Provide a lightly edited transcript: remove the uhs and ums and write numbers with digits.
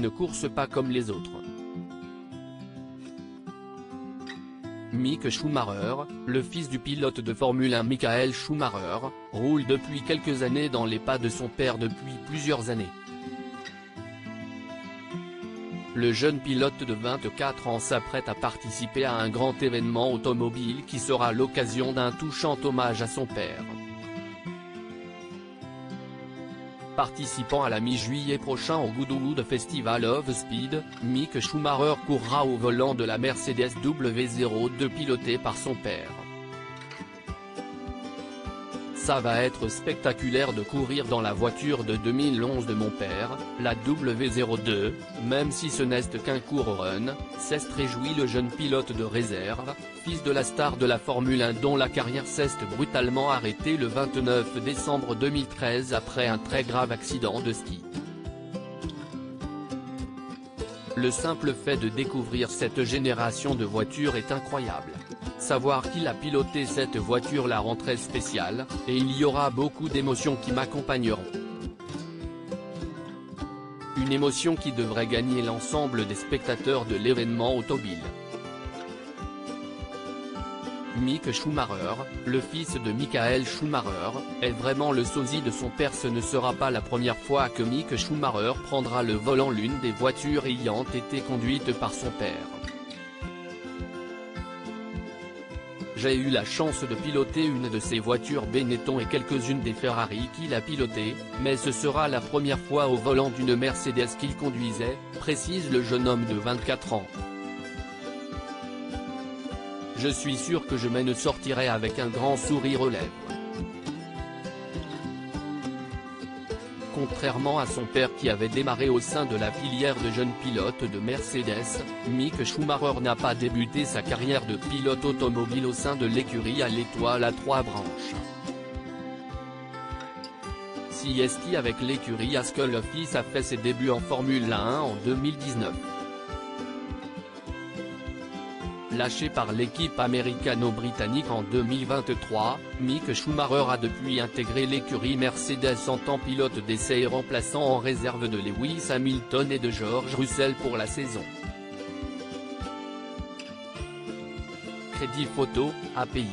une course pas comme les autres. Mick Schumacher, le fils du pilote de Formule 1 Michael Schumacher, roule depuis quelques années dans les pas de son père depuis plusieurs années. Le jeune pilote de 24 ans s'apprête à participer à un grand événement automobile qui sera l'occasion d'un touchant hommage à son père. Participant à la mi-juillet prochain au Goodwood Festival of Speed, Mick Schumacher courra au volant de la Mercedes W02 pilotée par son père. Ça va être spectaculaire de courir dans la voiture de 2011 de mon père, la W02, même si ce n'est qu'un court run, s'est réjoui le jeune pilote de réserve, fils de la star de la Formule 1 dont la carrière s'est brutalement arrêtée le 29 décembre 2013 après un très grave accident de ski. Le simple fait de découvrir cette génération de voitures est incroyable. Savoir qu'il a piloté cette voiture la rend très spéciale, et il y aura beaucoup d'émotions qui m'accompagneront. Une émotion qui devrait gagner l'ensemble des spectateurs de l'événement automobile. Mick Schumacher, le fils de Michael Schumacher, est vraiment le sosie de son père. Ce ne sera pas la première fois que Mick Schumacher prendra le volant l'une des voitures ayant été conduites par son père. J'ai eu la chance de piloter une de ces voitures Benetton et quelques-unes des Ferrari qu'il a pilotées, mais ce sera la première fois au volant d'une Mercedes qu'il conduisait, précise le jeune homme de 24 ans. Je suis sûr que je m'en sortirai avec un grand sourire aux lèvres. Contrairement à son père qui avait démarré au sein de la filière de jeunes pilotes de Mercedes, Mick Schumacher n'a pas débuté sa carrière de pilote automobile au sein de l'écurie à l'étoile à 3 branches. CST avec l'écurie Haskell Office a fait ses débuts en Formule 1 en 2019. Lâché par l'équipe américano-britannique en 2023, Mick Schumacher a depuis intégré l'écurie Mercedes en tant que pilote d'essai et remplaçant en réserve de Lewis Hamilton et de George Russell pour la saison. Crédit photo, API.